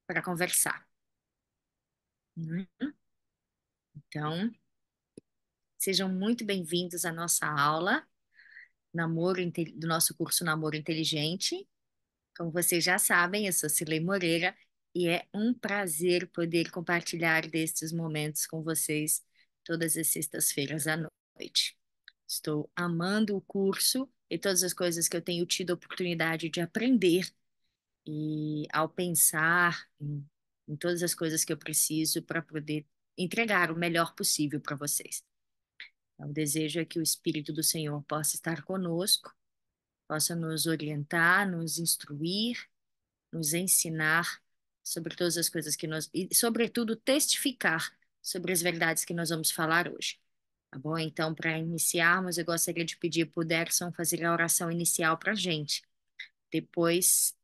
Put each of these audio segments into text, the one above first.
para conversar, né? Então, sejam muito bem-vindos à nossa aula do nosso curso Namoro Inteligente. Como vocês já sabem, eu sou Cilei Moreira e é um prazer poder compartilhar destes momentos com vocês todas as sextas-feiras à noite. Estou amando o curso e todas as coisas que eu tenho tido a oportunidade de aprender e ao pensar em todas as coisas que eu preciso para poder entregar o melhor possível para vocês. Então, o desejo é que o Espírito do Senhor possa estar conosco, possa nos orientar, nos instruir, nos ensinar sobre todas as coisas que nós, e, sobretudo, testificar sobre as verdades que nós vamos falar hoje. Tá bom? Então, para iniciarmos, eu gostaria de pedir para o Derson fazer a oração inicial para a gente. Depois,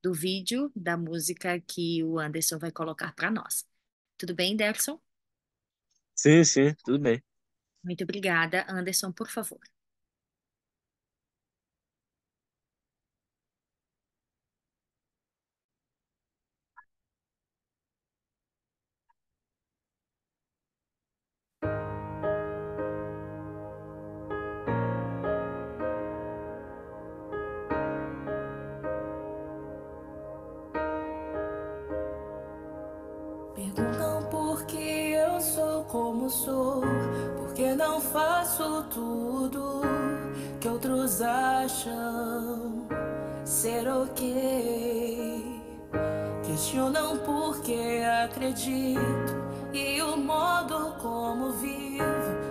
do vídeo, da música que o Anderson vai colocar para nós. Tudo bem, Derson? Sim, sim, tudo bem. Muito obrigada. Anderson, por favor. Perguntam por que eu sou como sou, porque não faço tudo que outros acham ser ok. Questionam por que acredito e o modo como vivo,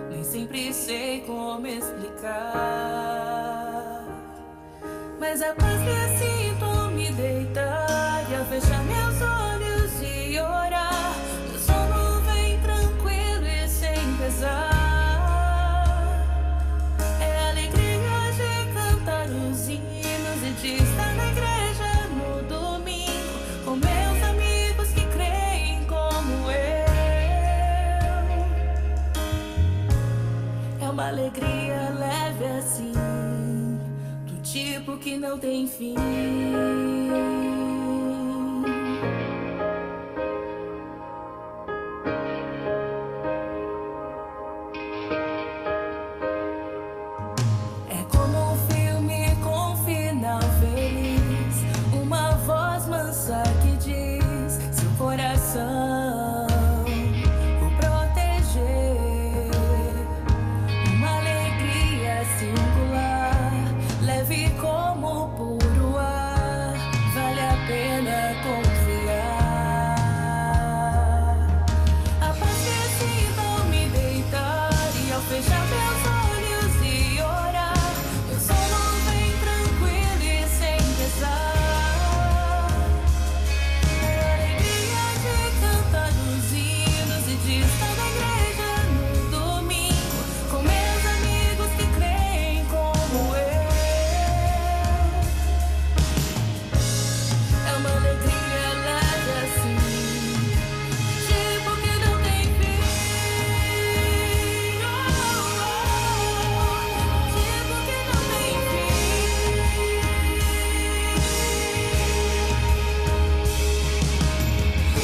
nem sempre sei como explicar. Mas a paz que eu sinto me deitar e ao fechar meus olhos e orar, o sono vem tranquilo e sem pesar. É a alegria de cantar os hinos e de estar na igreja no domingo com meus amigos que creem como eu. É uma alegria leve assim, tipo que não tem fim. É como um filme com final feliz, uma voz mansa que diz: seu coração vou proteger. Uma alegria singular, leve como puro ar, vale a pena confiar. A paz que sinto me deitar e ao fechar meus olhos e orar, meu sono vem tranquilo e sem pesar. É a alegria de cantar os hinos e de estar na igreja no domingo com meus amigos que creem como eu. É uma alegria leve assim, tipo que não tem fim.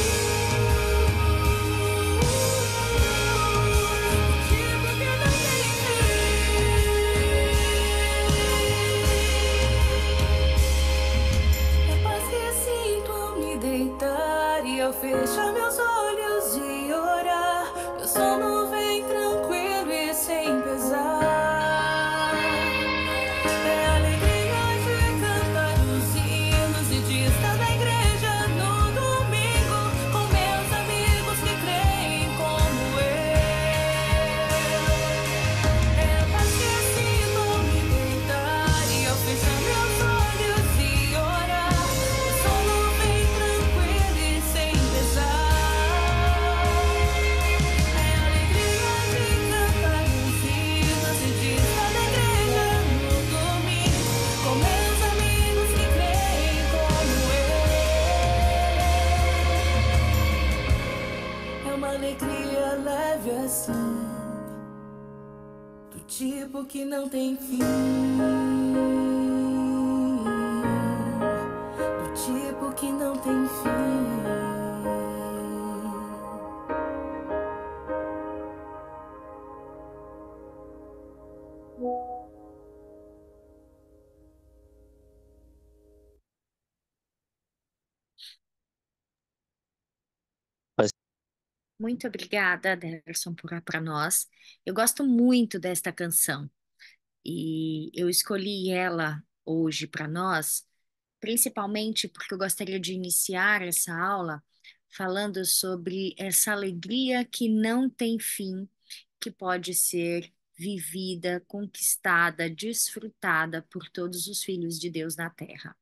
Tipo que não tem fim. Tipo que não tem fim. É paz que sinto ao me deitar e ao fechar meus olhos e orar, meu sono vem tranquilo e sem pesar. É a alegria de cantar os hinos e de estar na igreja no domingo com meus amigos que creem como eu. É a paz que sinto ao me deitar e ao fechar meus olhos e orar, o sono vem tranquilo e sem pesar. É a alegria de cantar os hinos e de estar na igreja no domingo com meus amigos que creem como eu. É uma alegria leve assim, do tipo que não tem fim, do tipo que que não tem fim. Mas, Muito obrigada, Derson, por para nós. Eu gosto muito desta canção e eu escolhi ela hoje para nós, principalmente porque eu gostaria de iniciar essa aula falando sobre essa alegria que não tem fim, que pode ser vivida, conquistada, desfrutada por todos os filhos de Deus na terra.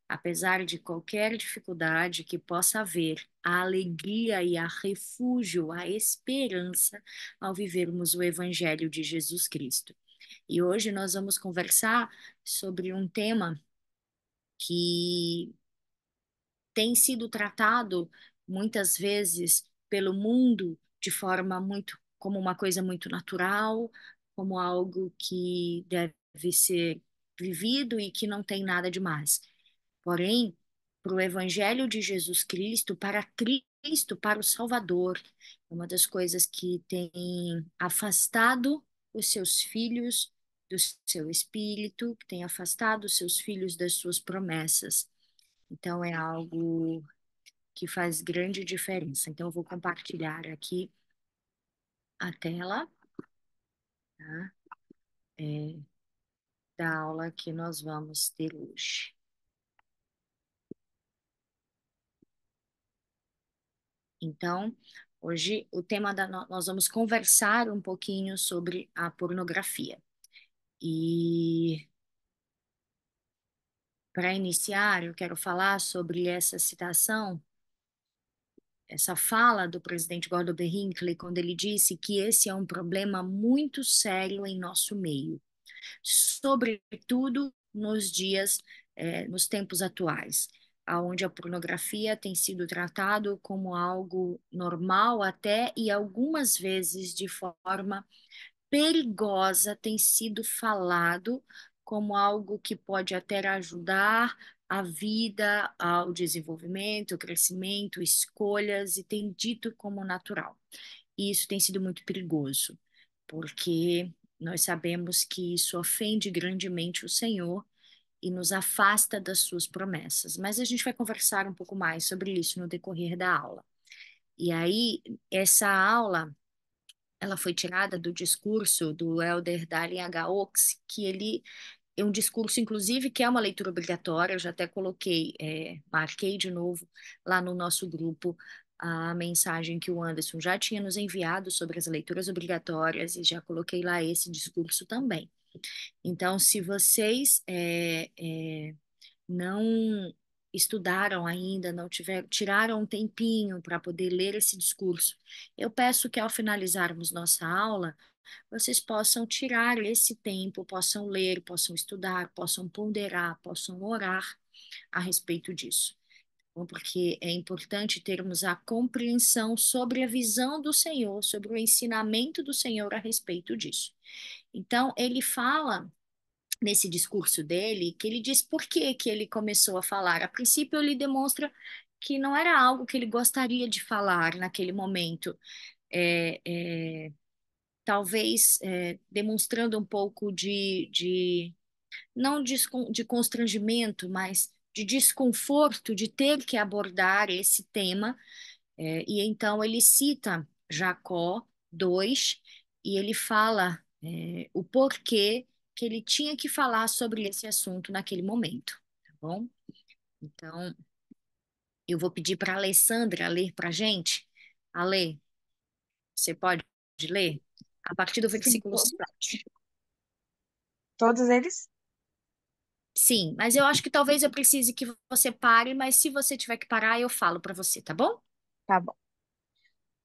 Apesar de qualquer dificuldade que possa haver, a alegria e a refúgio, a esperança ao vivermos o Evangelho de Jesus Cristo. E hoje nós vamos conversar sobre um tema que tem sido tratado muitas vezes pelo mundo de forma muito como uma coisa muito natural, como algo que deve ser vivido e que não tem nada de mais. Porém, para o Evangelho de Jesus Cristo, para Cristo, para o Salvador, é uma das coisas que tem afastado os seus filhos do seu espírito, que tem afastado os seus filhos das suas promessas. Então, é algo que faz grande diferença. Então, eu vou compartilhar aqui a tela, tá? É, da aula que nós vamos ter hoje. Então, hoje o tema nós vamos conversar um pouquinho sobre a pornografia. E para iniciar, eu quero falar sobre essa citação, essa fala do presidente Gordon B. Hinckley, quando ele disse que esse é um problema muito sério em nosso meio, sobretudo nos dias, nos tempos atuais, onde a pornografia tem sido tratado como algo normal até e algumas vezes de forma perigosa, tem sido falado como algo que pode até ajudar a vida, ao desenvolvimento, crescimento, escolhas, e tem dito como natural. E isso tem sido muito perigoso, porque nós sabemos que isso ofende grandemente o Senhor e nos afasta das suas promessas. Mas a gente vai conversar um pouco mais sobre isso no decorrer da aula. E aí, essa aula ela foi tirada do discurso do Elder Dallin H. Oaks, que ele é um discurso, inclusive, que é uma leitura obrigatória. Eu já até coloquei, marquei de novo lá no nosso grupo a mensagem que o Anderson já tinha nos enviado sobre as leituras obrigatórias e já coloquei lá esse discurso também. Então, se vocês não estudaram ainda, não tiraram um tempinho para poder ler esse discurso, eu peço que ao finalizarmos nossa aula, vocês possam tirar esse tempo, possam ler, possam estudar, possam ponderar, possam orar a respeito disso. Bom, porque é importante termos a compreensão sobre a visão do Senhor, sobre o ensinamento do Senhor a respeito disso. Então, ele fala nesse discurso dele, que ele diz por que que ele começou a falar. A princípio, ele demonstra que não era algo que ele gostaria de falar naquele momento, é, é, talvez demonstrando um pouco de não de constrangimento, mas de desconforto de ter que abordar esse tema. E então ele cita Jacó 2 e ele fala o porquê que ele tinha que falar sobre esse assunto naquele momento, tá bom? Então, eu vou pedir para a Alessandra ler para a gente. Ale, você pode ler? A partir do Sim, versículo 7. todos eles? Sim, mas eu acho que talvez eu precise que você pare, mas se você tiver que parar, eu falo para você, tá bom? Tá bom.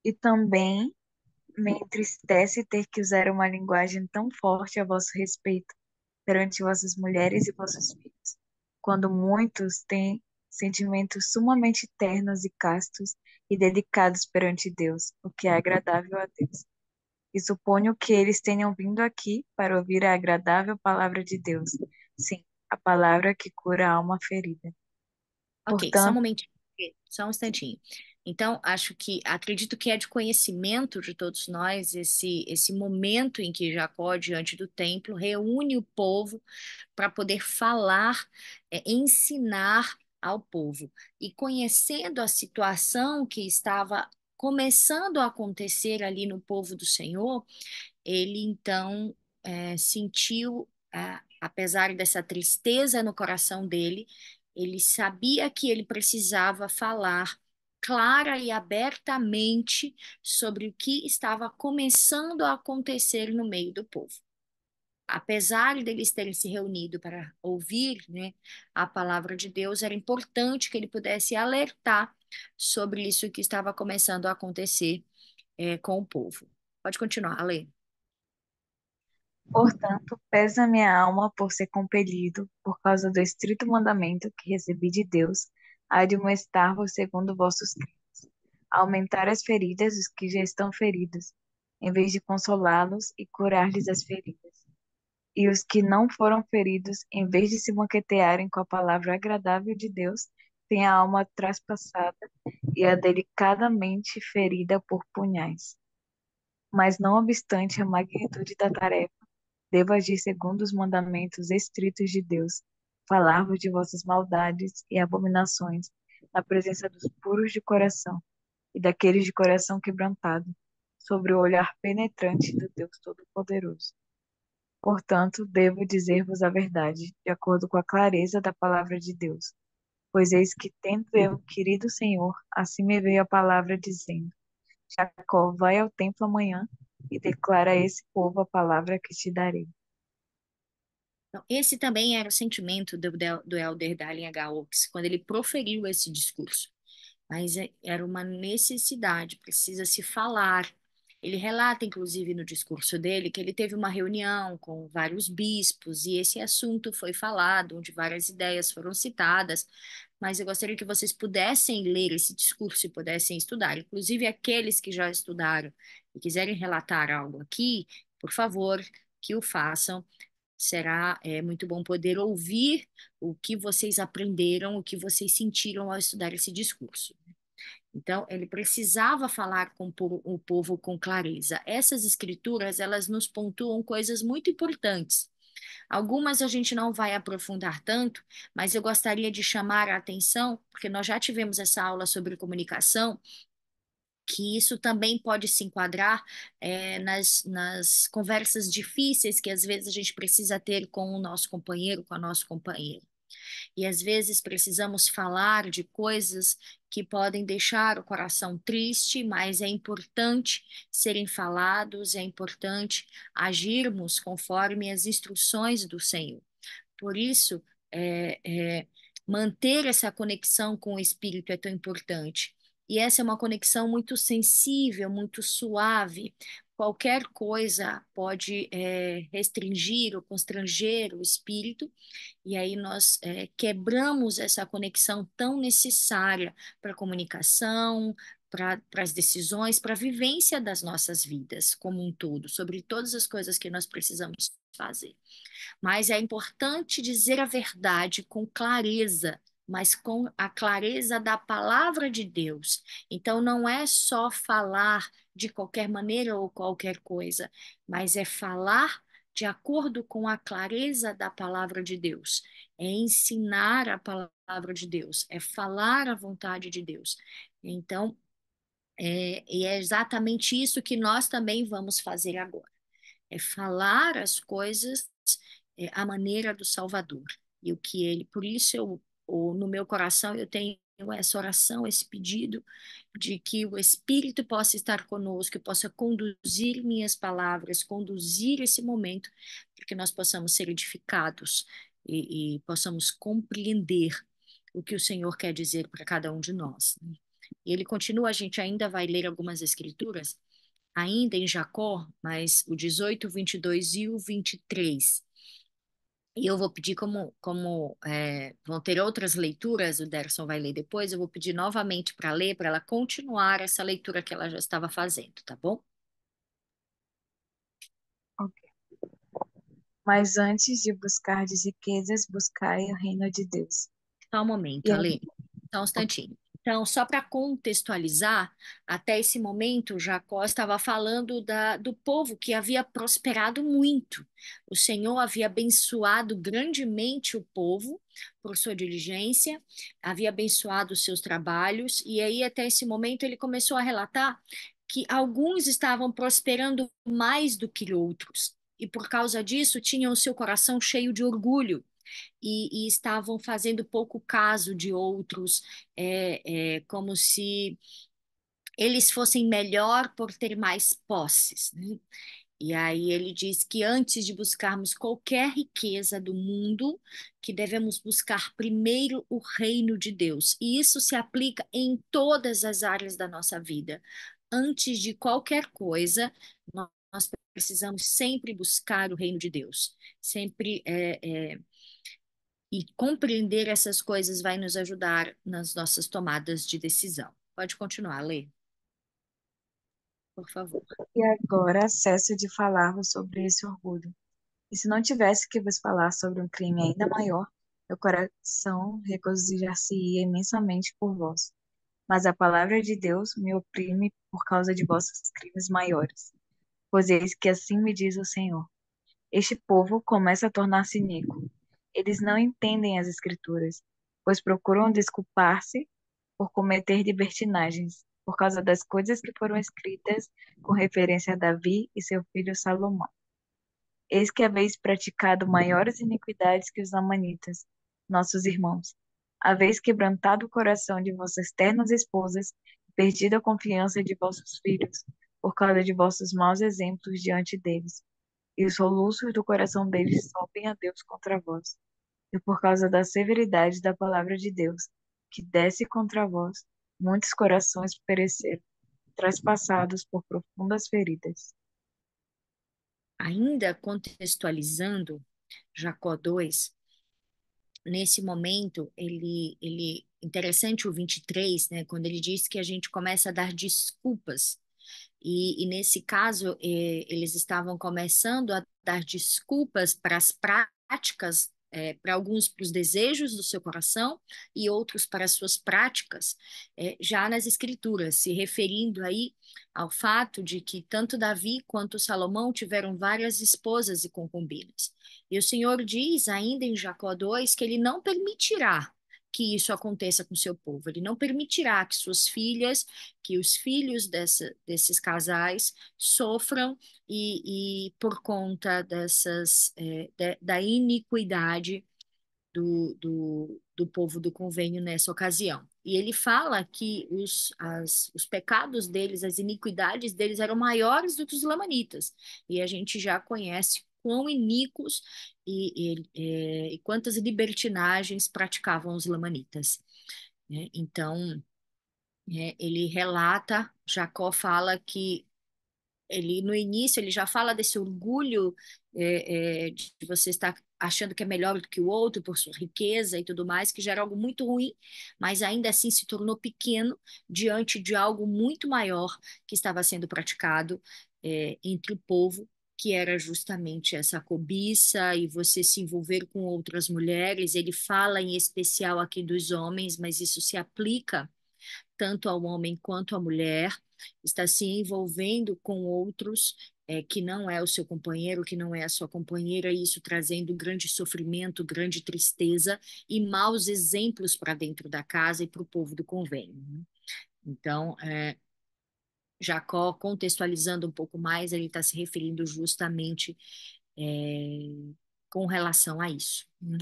E também me entristece ter que usar uma linguagem tão forte a vosso respeito perante vossas mulheres e vossos filhos, quando muitos têm sentimentos sumamente ternos e castos e dedicados perante Deus, o que é agradável a Deus. E suponho que eles tenham vindo aqui para ouvir a agradável palavra de Deus. Sim, a palavra que cura a alma ferida. Ok, só um Portanto, momentinho, só um instantinho. Então, acredito que é de conhecimento de todos nós esse momento em que Jacó, diante do templo, reúne o povo para poder falar, ensinar ao povo. E conhecendo a situação que estava começando a acontecer ali no povo do Senhor, ele então sentiu, apesar dessa tristeza no coração dele, ele sabia que ele precisava falar clara e abertamente sobre o que estava começando a acontecer no meio do povo. Apesar deles terem se reunido para ouvir, né, a palavra de Deus, era importante que ele pudesse alertar sobre isso que estava começando a acontecer, com o povo. Pode continuar, Ale. portanto, pesa minha alma por ser compelido, por causa do estrito mandamento que recebi de Deus, a admoestar-vos segundo vossos crimes, a aumentar as feridas dos que já estão feridos, em vez de consolá-los e curar-lhes as feridas. E os que não foram feridos, em vez de se banquetearem com a palavra agradável de Deus, têm a alma traspassada e a delicadamente ferida por punhais. Mas não obstante a magnitude da tarefa, devo agir segundo os mandamentos estritos de Deus, falar-vos de vossas maldades e abominações, na presença dos puros de coração e daqueles de coração quebrantado, sobre o olhar penetrante do Deus Todo-Poderoso. Portanto, devo dizer-vos a verdade, de acordo com a clareza da palavra de Deus. Pois eis que, tendo eu querido Senhor, assim me veio a palavra dizendo: Jacó, vai ao templo amanhã e declara a esse povo a palavra que te darei. Então, esse também era o sentimento do elder Dallin H. Oaks, quando ele proferiu esse discurso. Mas era uma necessidade, precisa se falar. Ele relata, inclusive, no discurso dele, que ele teve uma reunião com vários bispos e esse assunto foi falado, onde várias ideias foram citadas. Mas eu gostaria que vocês pudessem ler esse discurso e pudessem estudar. Inclusive, aqueles que já estudaram e quiserem relatar algo aqui, por favor, que o façam. Será muito bom poder ouvir o que vocês aprenderam, o que vocês sentiram ao estudar esse discurso. Então, ele precisava falar com o povo com clareza. Essas escrituras, elas nos pontuam coisas muito importantes. Algumas a gente não vai aprofundar tanto, mas eu gostaria de chamar a atenção, porque nós já tivemos essa aula sobre comunicação, que isso também pode se enquadrar nas conversas difíceis que às vezes a gente precisa ter com o nosso companheiro, com a nossa companheira. E às vezes precisamos falar de coisas que podem deixar o coração triste, mas é importante serem falados, é importante agirmos conforme as instruções do Senhor. Por isso, é, é, manter essa conexão com o Espírito é tão importante. E essa é uma conexão muito sensível, muito suave. Qualquer coisa pode restringir ou constranger o espírito, e aí nós quebramos essa conexão tão necessária para a comunicação, para as decisões, para a vivência das nossas vidas como um todo, sobre todas as coisas que nós precisamos fazer. Mas é importante dizer a verdade com clareza, mas com a clareza da palavra de Deus. Então, não é só falar de qualquer maneira ou qualquer coisa, mas é falar de acordo com a clareza da palavra de Deus. É ensinar a palavra de Deus, é falar a vontade de Deus. Então, e é exatamente isso que nós também vamos fazer agora. É falar as coisas à maneira do Salvador. E o que ele, por isso no meu coração eu tenho essa oração, esse pedido de que o Espírito possa estar conosco, que possa conduzir minhas palavras, conduzir esse momento, para que nós possamos ser edificados e possamos compreender o que o Senhor quer dizer para cada um de nós, né? E ele continua, a gente ainda vai ler algumas escrituras, ainda em Jacó, mas o 18, o 22 e o 23. E eu vou pedir, como vão ter outras leituras, o Derson vai ler depois, eu vou pedir novamente para ler, para ela continuar essa leitura que ela já estava fazendo, tá bom? Ok. Mas antes de buscar riquezas, buscai o reino de Deus. Só um E momento, a, Ale. Só um instantinho. Então, só para contextualizar, até esse momento, Jacó estava falando do povo que havia prosperado muito. O Senhor havia abençoado grandemente o povo por sua diligência, havia abençoado os seus trabalhos, e aí, até esse momento, ele começou a relatar que alguns estavam prosperando mais do que outros, e por causa disso, tinham o seu coração cheio de orgulho e estavam fazendo pouco caso de outros, como se eles fossem melhor por ter mais posses, né? E aí ele diz que antes de buscarmos qualquer riqueza do mundo, que devemos buscar primeiro o reino de Deus. E isso se aplica em todas as áreas da nossa vida. Antes de qualquer coisa, nós precisamos sempre buscar o reino de Deus. Sempre e compreender essas coisas vai nos ajudar nas nossas tomadas de decisão. Pode continuar, Lê, por favor. E agora cesso de falar-vos sobre esse orgulho. E se não tivesse que vos falar sobre um crime ainda maior, meu coração regozijar-se-ia imensamente por vós. Mas a palavra de Deus me oprime por causa de vossos crimes maiores. Pois eis que assim me diz o Senhor: este povo começa a tornar-se iníquo. Eles não entendem as Escrituras, pois procuram desculpar-se por cometer libertinagens, por causa das coisas que foram escritas com referência a Davi e seu filho Salomão. Eis que haveis praticado maiores iniquidades que os amanitas, nossos irmãos. Haveis quebrantado o coração de vossas ternas esposas, e perdido a confiança de vossos filhos, por causa de vossos maus exemplos diante deles. E os soluços do coração deles sobem a Deus contra vós. E por causa da severidade da palavra de Deus, que desce contra vós, muitos corações pereceram, traspassados por profundas feridas. Ainda contextualizando Jacó 2, nesse momento, interessante o 23, né, quando ele diz que a gente começa a dar desculpas. E nesse caso, eles estavam começando a dar desculpas para as práticas, para alguns para os desejos do seu coração e outros para as suas práticas, já nas Escrituras, se referindo aí ao fato de que tanto Davi quanto Salomão tiveram várias esposas e concubinas. E o Senhor diz ainda em Jacó 2 que ele não permitirá que isso aconteça com seu povo. Ele não permitirá que suas filhas, que os filhos desses casais sofram e por conta da iniquidade do povo do convênio nessa ocasião. E ele fala que os pecados deles, as iniquidades deles eram maiores do que os lamanitas. E a gente já conhece quão iníquos e quantas libertinagens praticavam os lamanitas, né? Então, ele relata, Jacó fala que ele no início ele já fala desse orgulho, de você estar achando que é melhor do que o outro por sua riqueza e tudo mais, que já era algo muito ruim, mas ainda assim se tornou pequeno diante de algo muito maior que estava sendo praticado, entre o povo, que era justamente essa cobiça e você se envolver com outras mulheres. Ele fala em especial aqui dos homens, mas isso se aplica tanto ao homem quanto à mulher, está se envolvendo com outros, que não é o seu companheiro, que não é a sua companheira, e isso trazendo grande sofrimento, grande tristeza e maus exemplos para dentro da casa e para o povo do convênio, né? Então, Jacó, contextualizando um pouco mais, ele está se referindo justamente, com relação a isso, né?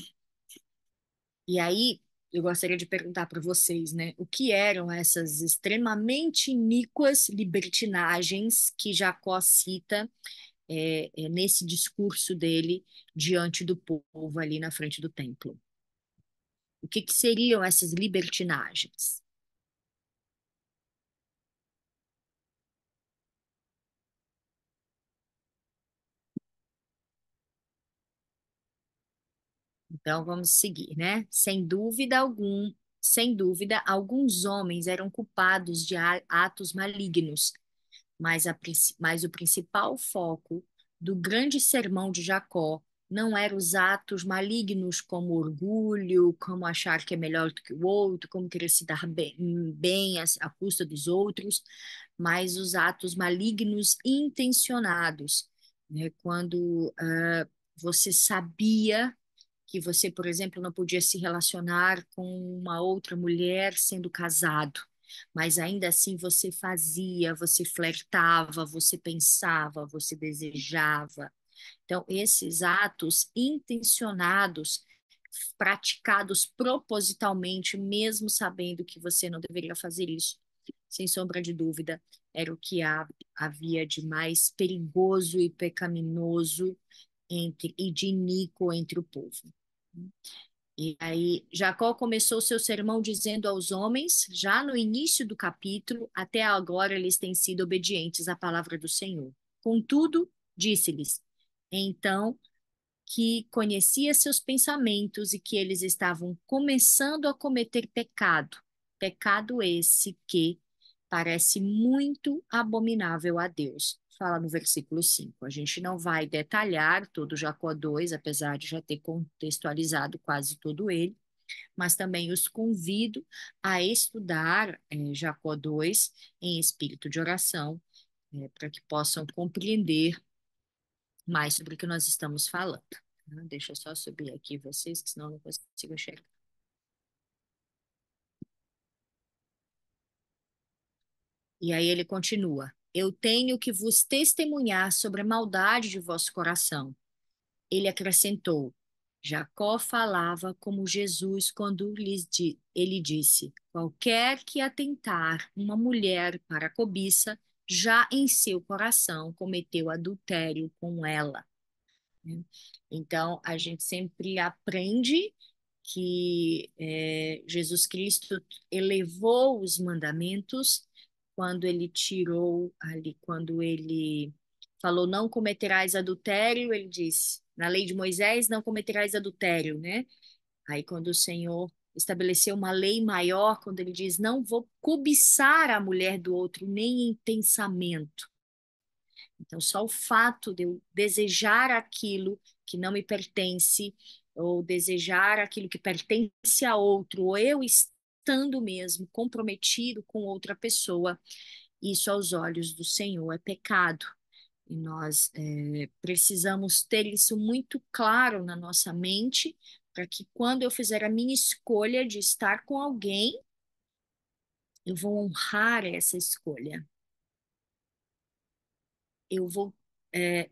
E aí, eu gostaria de perguntar para vocês, né, o que eram essas extremamente iníquas libertinagens que Jacó cita, nesse discurso dele diante do povo ali na frente do templo? O que que seriam essas libertinagens? Então, vamos seguir, né? Sem dúvida, alguns homens eram culpados de atos malignos, mas o principal foco do grande sermão de Jacó não eram os atos malignos como orgulho, como achar que é melhor do que o outro, como querer se dar bem à custa dos outros, mas os atos malignos intencionados, né? Quando você sabia que você, por exemplo, não podia se relacionar com uma outra mulher sendo casado, mas ainda assim você fazia, você flertava, você pensava, você desejava. Então, esses atos intencionados, praticados propositalmente, mesmo sabendo que você não deveria fazer isso, sem sombra de dúvida, era o que havia de mais perigoso e pecaminoso e de iníquo entre o povo. E aí, Jacó começou seu sermão dizendo aos homens, já no início do capítulo, até agora eles têm sido obedientes à palavra do Senhor. Contudo, disse-lhes, então, que conhecia seus pensamentos e que eles estavam começando a cometer pecado. Pecado esse que parece muito abominável a Deus. Fala no versículo 5. A gente não vai detalhar todo Jacó 2, apesar de já ter contextualizado quase todo ele, mas também os convido a estudar Jacó 2 em espírito de oração, para que possam compreender mais sobre o que nós estamos falando. Tá? Deixa eu só subir aqui vocês, que senão eu não consigo enxergar. E aí ele continua: Eu tenho que vos testemunhar sobre a maldade de vosso coração. Ele acrescentou: Jacó falava como Jesus quando ele disse: Qualquer que atentar uma mulher para a cobiça, já em seu coração cometeu adultério com ela. Né? Então, a gente sempre aprende que Jesus Cristo elevou os mandamentos quando ele tirou ali, quando ele falou não cometerás adultério, ele disse, na lei de Moisés não cometerás adultério, né? Aí quando o Senhor estabeleceu uma lei maior, quando ele diz não vou cobiçar a mulher do outro nem em pensamento. Então, só o fato de eu desejar aquilo que não me pertence, ou desejar aquilo que pertence a outro, ou eu estando mesmo comprometido com outra pessoa, isso aos olhos do Senhor é pecado. E nós precisamos ter isso muito claro na nossa mente, para que quando eu fizer a minha escolha de estar com alguém, eu vou honrar essa escolha. Eu vou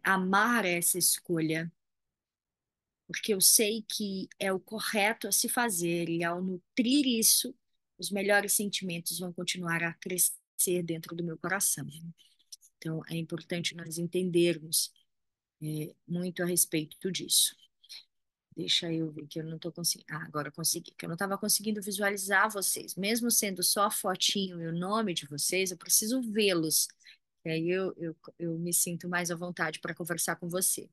amar essa escolha, porque eu sei que é o correto a se fazer, e ao nutrir isso, os melhores sentimentos vão continuar a crescer dentro do meu coração. Então, é importante nós entendermos muito a respeito disso. Deixa eu ver que eu não estou conseguindo. Ah, agora eu consegui, que eu não estava conseguindo visualizar vocês. Mesmo sendo só a fotinho e o nome de vocês, eu preciso vê-los. E aí eu me sinto mais à vontade para conversar com você.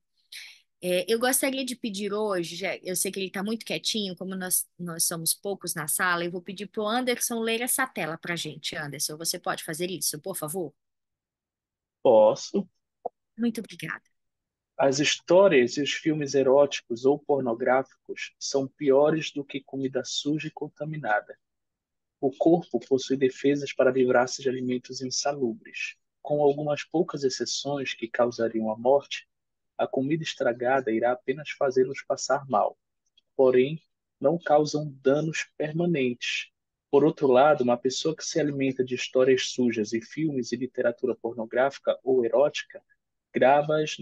Eu gostaria de pedir hoje, eu sei que ele está muito quietinho, como nós somos poucos na sala, eu vou pedir para o Anderson ler essa tela para a gente. Anderson, você pode fazer isso, por favor? Posso. Muito obrigada. As histórias e os filmes eróticos ou pornográficos são piores do que comida suja e contaminada. O corpo possui defesas para livrar-se de alimentos insalubres. Com algumas poucas exceções que causariam a morte, a comida estragada irá apenas fazê-los passar mal, porém, não causam danos permanentes. Por outro lado, uma pessoa que se alimenta de histórias sujas e filmes e literatura pornográfica ou erótica grava-as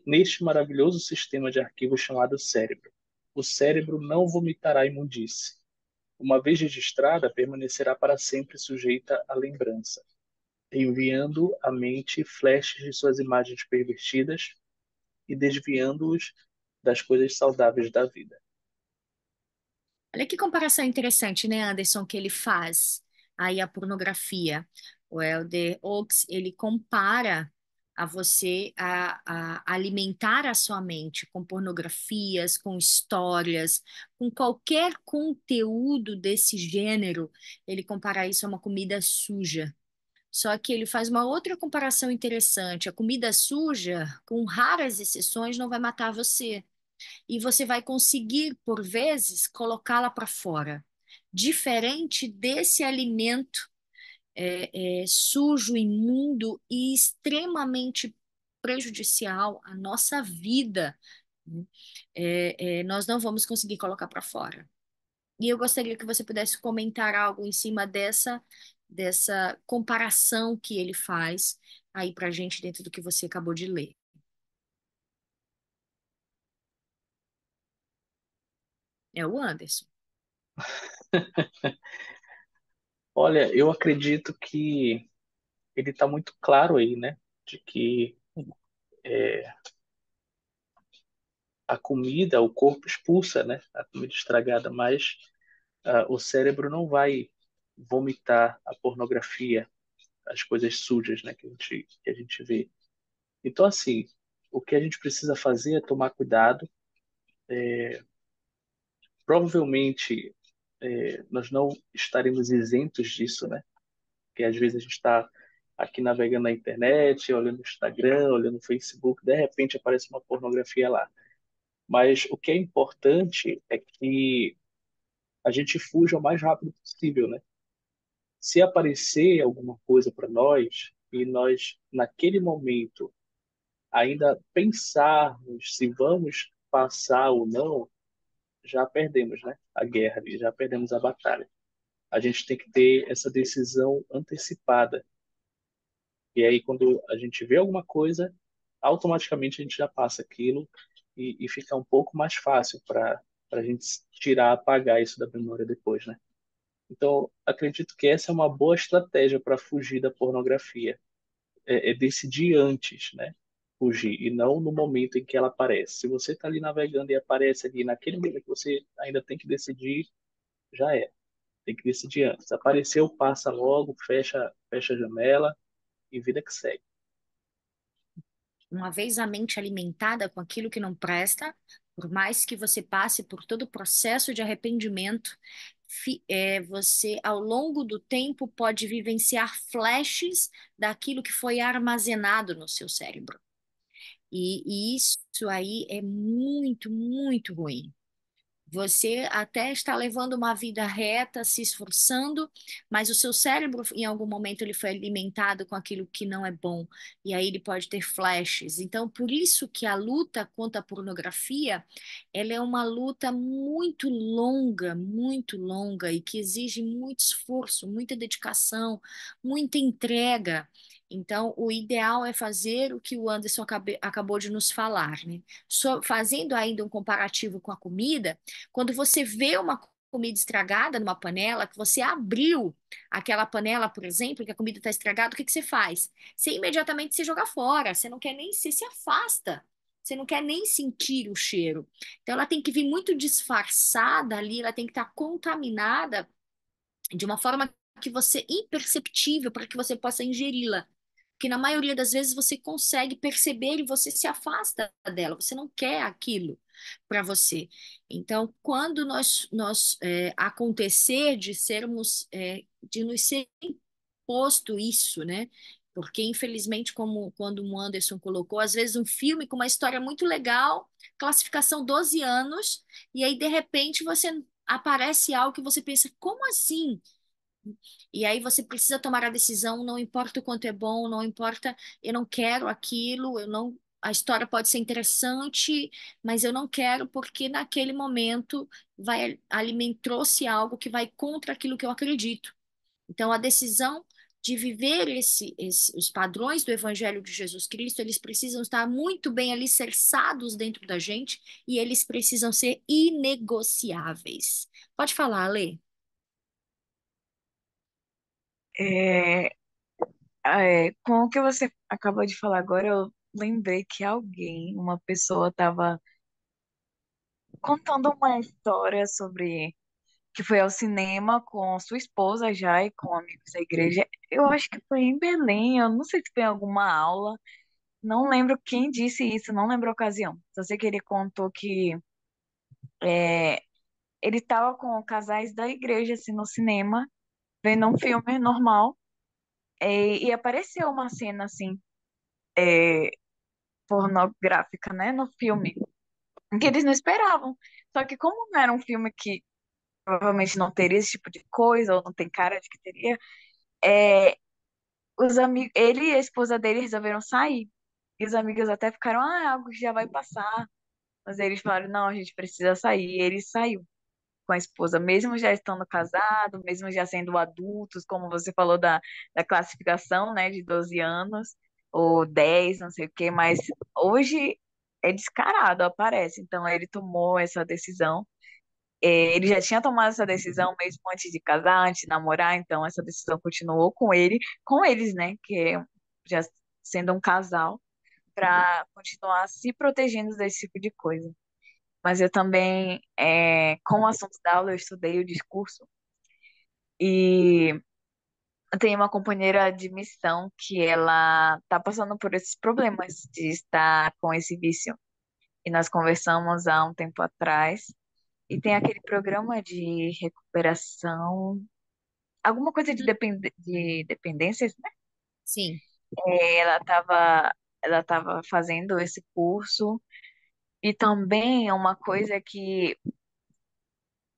neste maravilhoso sistema de arquivos chamado cérebro. O cérebro não vomitará imundície. Uma vez registrada, permanecerá para sempre sujeita à lembrança, enviando à mente flashes de suas imagens pervertidas e desviando-os das coisas saudáveis da vida. Olha que comparação interessante, né, Anderson, que ele faz aí a pornografia. O Elder Oaks, ele compara a você a alimentar a sua mente com pornografias, com histórias, com qualquer conteúdo desse gênero, ele compara isso a uma comida suja. Só que ele faz uma outra comparação interessante. A comida suja, com raras exceções, não vai matar você. E você vai conseguir, por vezes, colocá-la para fora. Diferente desse alimento sujo, imundo e extremamente prejudicial à nossa vida, né? Nós não vamos conseguir colocar para fora. E eu gostaria que você pudesse comentar algo em cima dessa comparação que ele faz aí para a gente dentro do que você acabou de ler. É o Anderson. Olha, eu acredito que ele está muito claro aí, né? De que a comida, o corpo expulsa, né? A comida estragada, mas o cérebro não vai vomitar a pornografia, as coisas sujas, né? Que a gente vê. Então, assim, o que a gente precisa fazer é tomar cuidado. Provavelmente, nós não estaremos isentos disso, né? Porque às vezes a gente está aqui navegando na internet, olhando o Instagram, olhando o Facebook, de repente aparece uma pornografia lá. Mas o que é importante é que a gente fuja o mais rápido possível, né? Se aparecer alguma coisa para nós e nós, naquele momento, ainda pensarmos se vamos passar ou não, já perdemos, né? A guerra ali, já perdemos a batalha. A gente tem que ter essa decisão antecipada. E aí, quando a gente vê alguma coisa, automaticamente a gente já passa aquilo e fica um pouco mais fácil para a gente tirar, apagar isso da memória depois, né? Então, acredito que essa é uma boa estratégia para fugir da pornografia. É decidir antes, né? Fugir, e não no momento em que ela aparece. Se você está ali navegando e aparece ali naquele momento que você ainda tem que decidir, já é. Tem que decidir antes. Apareceu, passa logo, fecha a janela e vida que segue. Uma vez a mente alimentada com aquilo que não presta, por mais que você passe por todo o processo de arrependimento, você, ao longo do tempo, pode vivenciar flashes daquilo que foi armazenado no seu cérebro. E isso aí é muito, muito ruim. Você até está levando uma vida reta, se esforçando, mas o seu cérebro, em algum momento, ele foi alimentado com aquilo que não é bom, e aí ele pode ter flashes. Então, por isso que a luta contra a pornografia, ela é uma luta muito longa, e que exige muito esforço, muita dedicação, muita entrega. Então, o ideal é fazer o que o Anderson acabou de nos falar, né? Fazendo ainda um comparativo com a comida, quando você vê uma comida estragada numa panela, que você abriu aquela panela, por exemplo, que a comida está estragada, o que que você faz? Você imediatamente se joga fora, você não quer nem, você se afasta. Você não quer nem sentir o cheiro. Então, ela tem que vir muito disfarçada ali, ela tem que estar contaminada de uma forma que você imperceptível para que você possa ingeri-la. Porque na maioria das vezes você consegue perceber e você se afasta dela, você não quer aquilo para você. Então, quando acontecer de de nos ser imposto isso, né? Porque, infelizmente, como quando o Anderson colocou, às vezes um filme com uma história muito legal, classificação 12 anos, e aí, de repente, você aparece algo que você pensa, como assim? E aí você precisa tomar a decisão, não importa o quanto é bom, não importa, eu não quero aquilo, eu não, a história pode ser interessante, mas eu não quero porque naquele momento alimentou-se algo que vai contra aquilo que eu acredito. Então a decisão de viver os padrões do Evangelho de Jesus Cristo, eles precisam estar muito bem alicerçados dentro da gente e eles precisam ser inegociáveis. Pode falar, Ale? É, com o que você acabou de falar agora, eu lembrei que uma pessoa estava contando uma história sobre que foi ao cinema com sua esposa já e com amigos da igreja. Eu acho que foi em Belém, eu não sei se foi em alguma aula, não lembro quem disse isso, não lembro a ocasião. Só sei que ele contou que é, ele estava com casais da igreja assim no cinema, vendo um filme normal. E apareceu uma cena assim, é, pornográfica, né, no filme, que eles não esperavam. Só que como não era um filme que provavelmente não teria esse tipo de coisa, ou não tem cara de que teria, é, os amigos, ele e a esposa dele resolveram sair. E os amigos até ficaram, ah, algo que já vai passar. Mas eles falaram, não, a gente precisa sair. E ele saiu com a esposa, mesmo já estando casado, mesmo já sendo adultos, como você falou da classificação, né, de 12 anos, ou 10 não sei o quê, mas hoje é descarado, aparece. Então ele tomou essa decisão. Ele já tinha tomado essa decisão mesmo antes de casar, antes de namorar, então essa decisão continuou com ele, com eles, né, que é já sendo um casal, para continuar se protegendo desse tipo de coisa. Mas eu também, com o assunto da aula, eu estudei o discurso e eu tenho uma companheira de missão que ela está passando por esses problemas de estar com esse vício. E nós conversamos há um tempo atrás e tem aquele programa de recuperação, alguma coisa de dependências, né? Sim. Ela estava fazendo esse curso e também é uma coisa que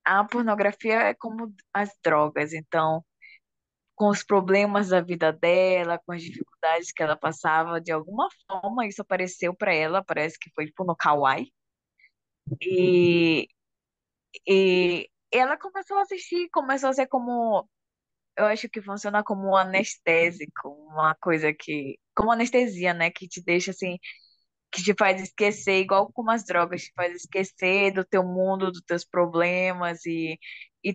a pornografia é como as drogas, então com os problemas da vida dela, com as dificuldades que ela passava, de alguma forma isso apareceu para ela, parece que foi tipo no Kawaii, e, e ela começou a assistir, começou a ser como, eu acho que funciona como um anestésico, uma coisa que, como anestesia, né, que te deixa assim, que te faz esquecer, igual como as drogas, te faz esquecer do teu mundo, dos teus problemas, e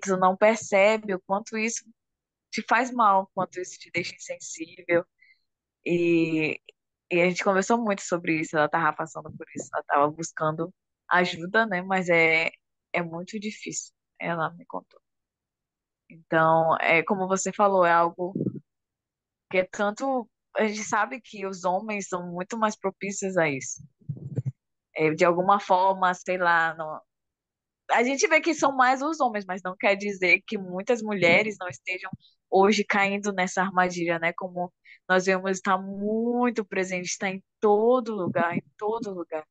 tu não percebe o quanto isso te faz mal, o quanto isso te deixa insensível. E, e a gente conversou muito sobre isso, ela estava passando por isso, ela estava buscando ajuda, né? Mas é muito difícil, ela me contou. Então, como você falou, é algo que é tanto. A gente sabe que os homens são muito mais propícios a isso. De alguma forma, sei lá, não, a gente vê que são mais os homens, mas não quer dizer que muitas mulheres não estejam hoje caindo nessa armadilha, né? Como nós vemos, está muito presente, está em todo lugar, em todo lugar.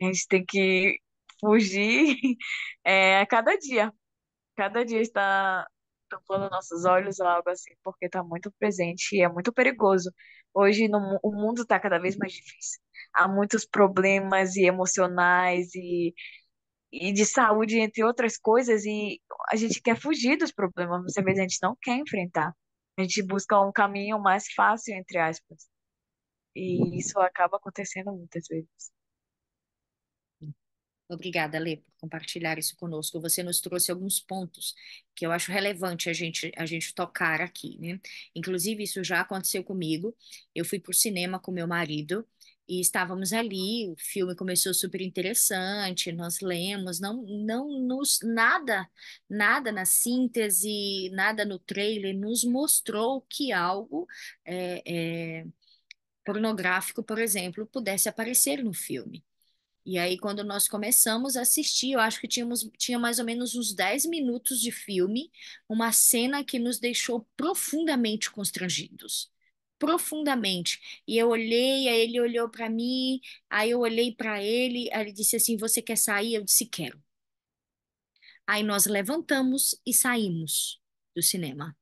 A gente tem que fugir a cada dia. Cada dia está tampando nossos olhos ou algo assim, porque está muito presente e é muito perigoso. Hoje o mundo está cada vez mais difícil. Há muitos problemas e emocionais e de saúde, entre outras coisas, e a gente quer fugir dos problemas, muitas vezes a gente não quer enfrentar. A gente busca um caminho mais fácil, entre aspas. E isso acaba acontecendo muitas vezes. Obrigada, Lê, por compartilhar isso conosco. Você nos trouxe alguns pontos que eu acho relevante a gente tocar aqui, né? Inclusive, isso já aconteceu comigo. Eu fui para o cinema com meu marido e estávamos ali. O filme começou super interessante. Nós lemos, não nos nada na síntese, nada no trailer nos mostrou que algo é, é, pornográfico, por exemplo, pudesse aparecer no filme. E aí, quando nós começamos a assistir, eu acho que tinha mais ou menos uns 10 minutos de filme, uma cena que nos deixou profundamente constrangidos. Profundamente. E eu olhei, aí ele olhou para mim, aí eu olhei para ele, aí ele disse assim: Você quer sair? Eu disse: Quero. Aí nós levantamos e saímos do cinema.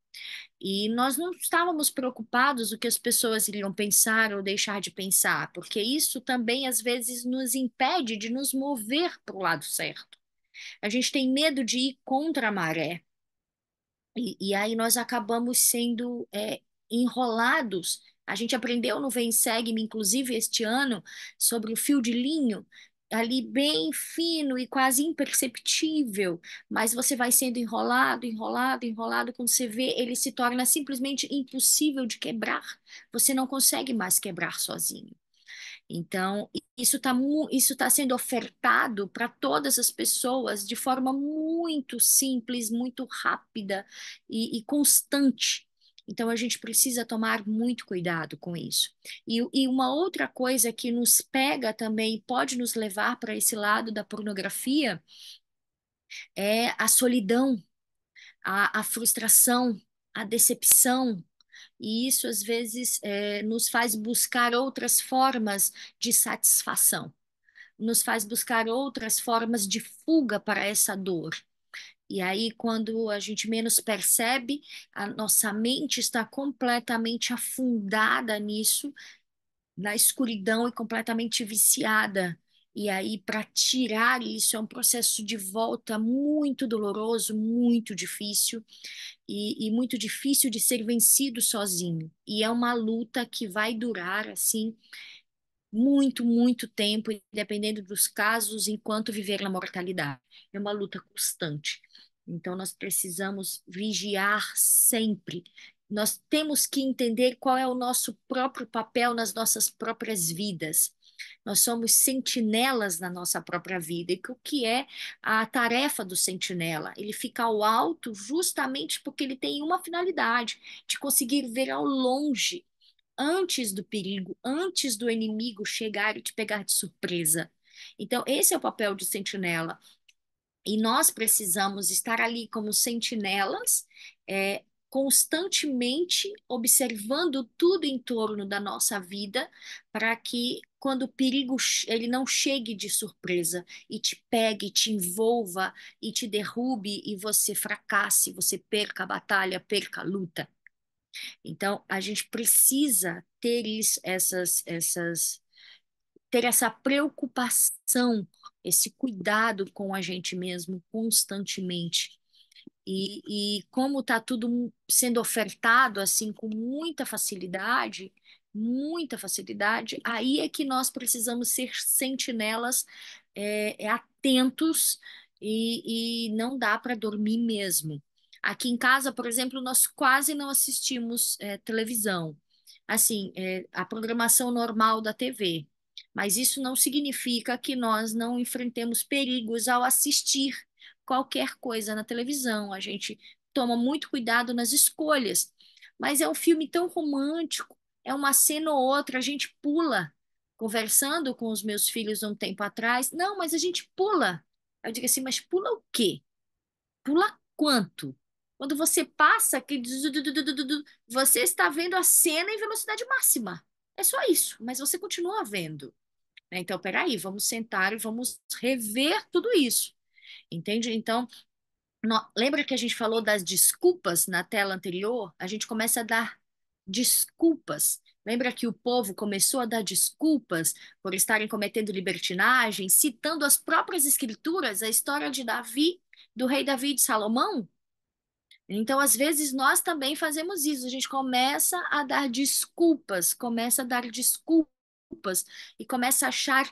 E nós não estávamos preocupados o que as pessoas iriam pensar ou deixar de pensar, porque isso também às vezes nos impede de nos mover para o lado certo. A gente tem medo de ir contra a maré. E aí nós acabamos sendo enrolados. A gente aprendeu no Vem Segue-me, inclusive este ano, sobre o fio de linho, ali bem fino e quase imperceptível, mas você vai sendo enrolado, enrolado, enrolado, quando você vê, ele se torna simplesmente impossível de quebrar. Você não consegue mais quebrar sozinho. Então, isso tá sendo ofertado para todas as pessoas de forma muito simples, muito rápida e constante. Então, a gente precisa tomar muito cuidado com isso. E uma outra coisa que nos pega também, pode nos levar para esse lado da pornografia, é a solidão, a frustração, a decepção. e isso às vezes nos faz buscar outras formas de satisfação, nos faz buscar outras formas de fuga para essa dor. E aí, quando a gente menos percebe, a nossa mente está completamente afundada nisso, na escuridão e completamente viciada. E aí, para tirar isso, é um processo de volta muito doloroso, muito difícil e muito difícil de ser vencido sozinho. E é uma luta que vai durar assim muito, muito tempo, e dependendo dos casos, enquanto viver na mortalidade. É uma luta constante. Então, nós precisamos vigiar sempre. Nós temos que entender qual é o nosso próprio papel nas nossas próprias vidas. Nós somos sentinelas na nossa própria vida. E o que é a tarefa do sentinela? Ele fica ao alto justamente porque ele tem uma finalidade, de conseguir ver ao longe antes do perigo, antes do inimigo chegar e te pegar de surpresa. Então, esse é o papel de sentinela. E nós precisamos estar ali como sentinelas, constantemente observando tudo em torno da nossa vida, para que quando o perigo ele não chegue de surpresa e te pegue, te envolva e te derrube e você fracasse, você perca a batalha, perca a luta. Então, a gente precisa ter ter essa preocupação, esse cuidado com a gente mesmo constantemente. E como está tudo sendo ofertado assim com muita facilidade, aí é que nós precisamos ser sentinelas, atentos e não dá para dormir mesmo. Aqui em casa, por exemplo, nós quase não assistimos televisão. Assim, a programação normal da TV. Mas isso não significa que nós não enfrentemos perigos ao assistir qualquer coisa na televisão. A gente toma muito cuidado nas escolhas. Mas é um filme tão romântico, é uma cena ou outra, a gente pula. Conversando com os meus filhos um tempo atrás, não, mas a gente pula. Eu digo assim, mas pula o quê? Pula quanto? Quando você passa, você está vendo a cena em velocidade máxima. É só isso, mas você continua vendo, né? Então, peraí, vamos sentar e vamos rever tudo isso, entende? Então, lembra que a gente falou das desculpas na tela anterior? A gente começa a dar desculpas. Lembra que o povo começou a dar desculpas por estarem cometendo libertinagem, citando as próprias escrituras, a história de Davi, do rei Davi e de Salomão? Então, às vezes, nós também fazemos isso. A gente começa a dar desculpas, começa a dar desculpas e começa a achar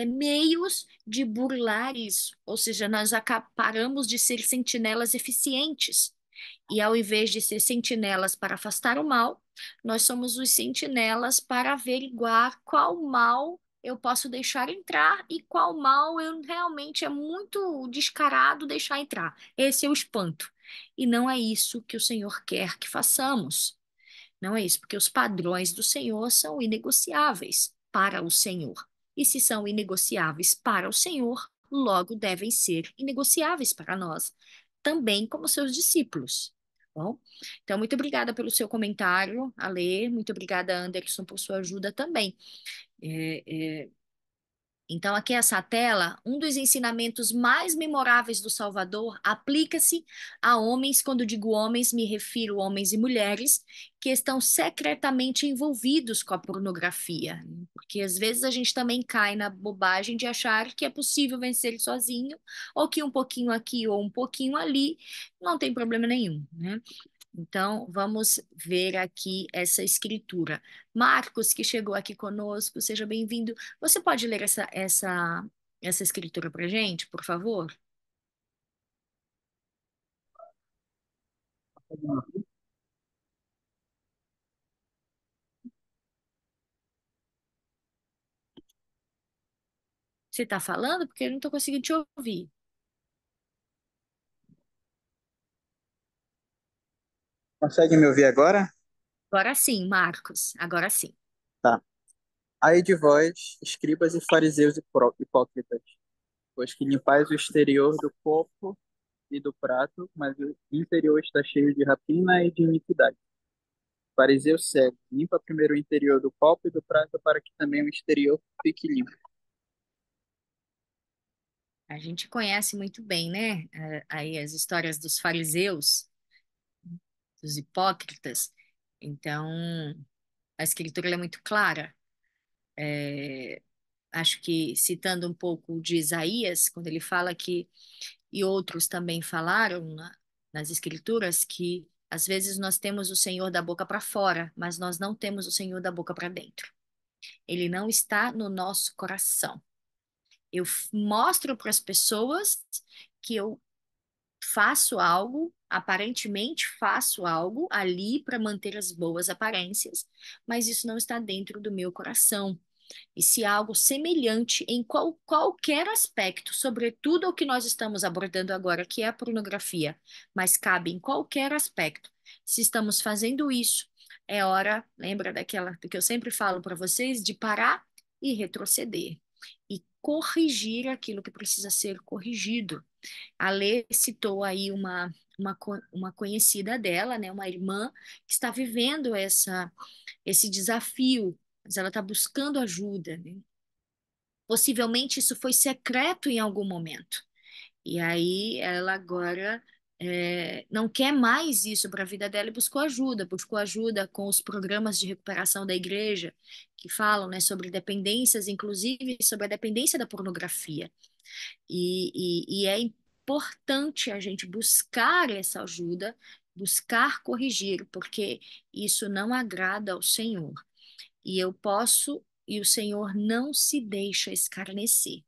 meios de burlar isso. Ou seja, nós paramos de ser sentinelas eficientes. E ao invés de ser sentinelas para afastar o mal, nós somos os sentinelas para averiguar qual mal eu posso deixar entrar e qual mal eu realmente é muito descarado deixar entrar. Esse é o espanto. E não é isso que o Senhor quer que façamos. Não é isso, porque os padrões do Senhor são inegociáveis para o Senhor. E se são inegociáveis para o Senhor, logo devem ser inegociáveis para nós, também como seus discípulos. Bom, então, muito obrigada pelo seu comentário, Ale. Muito obrigada, Anderson, por sua ajuda também. Então, aqui essa tela, um dos ensinamentos mais memoráveis do Salvador aplica-se a homens, quando digo homens, me refiro a homens e mulheres que estão secretamente envolvidos com a pornografia, porque às vezes a gente também cai na bobagem de achar que é possível vencer sozinho, ou que um pouquinho aqui ou um pouquinho ali não tem problema nenhum, né? Então, vamos ver aqui essa escritura. Marcos, que chegou aqui conosco, seja bem-vindo. Você pode ler essa escritura para gente, por favor? Você está falando? Porque eu não estou conseguindo te ouvir. Consegue me ouvir agora? Agora sim, Marcos, agora sim. Tá. Ai de vós, escribas e fariseus hipócritas, pois que limpais o exterior do copo e do prato, mas o interior está cheio de rapina e de iniquidade. Fariseu cego, limpa primeiro o interior do copo e do prato para que também o exterior fique limpo. A gente conhece muito bem, né? Aí as histórias dos fariseus, dos hipócritas. Então, a escritura ela é muito clara. Acho que citando um pouco de Isaías, quando ele fala que, e outros também falaram nas escrituras, que às vezes nós temos o Senhor da boca para fora, mas nós não temos o Senhor da boca para dentro. Ele não está no nosso coração. Eu mostro para as pessoas que eu faço algo, aparentemente faço algo ali para manter as boas aparências, mas isso não está dentro do meu coração. E se algo semelhante em qualquer aspecto, sobretudo o que nós estamos abordando agora, que é a pornografia, mas cabe em qualquer aspecto. Se estamos fazendo isso, é hora, lembra do que eu sempre falo para vocês, de parar e retroceder e corrigir aquilo que precisa ser corrigido. A Lê citou aí uma conhecida dela, né, uma irmã que está vivendo esse desafio, mas ela está buscando ajuda, né? Possivelmente isso foi secreto em algum momento. E aí ela agora não quer mais isso para a vida dela e buscou ajuda com os programas de recuperação da igreja, que falam, né, sobre dependências, inclusive sobre a dependência da pornografia. E é importante a gente buscar essa ajuda, buscar corrigir, porque isso não agrada ao Senhor. E o Senhor não se deixa escarnecer.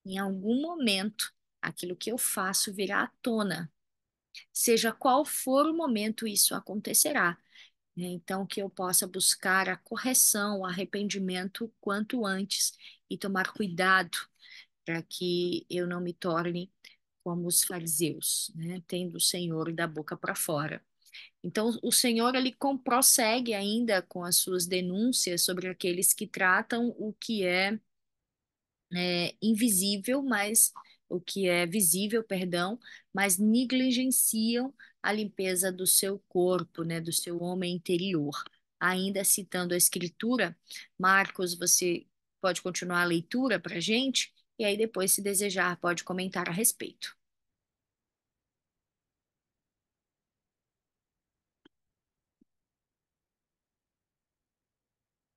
Em algum momento, aquilo que eu faço virá à tona. Seja qual for o momento, isso acontecerá, né? Então, que eu possa buscar a correção, o arrependimento quanto antes e tomar cuidado para que eu não me torne como os fariseus, né? Tendo o Senhor da boca para fora. Então, o Senhor ele prossegue ainda com as suas denúncias sobre aqueles que tratam o que é invisível, mas o que é visível, perdão, mas negligenciam a limpeza do seu corpo, né, do seu homem interior. Ainda citando a Escritura, Marcos, você pode continuar a leitura para a gente, e aí depois, se desejar, pode comentar a respeito.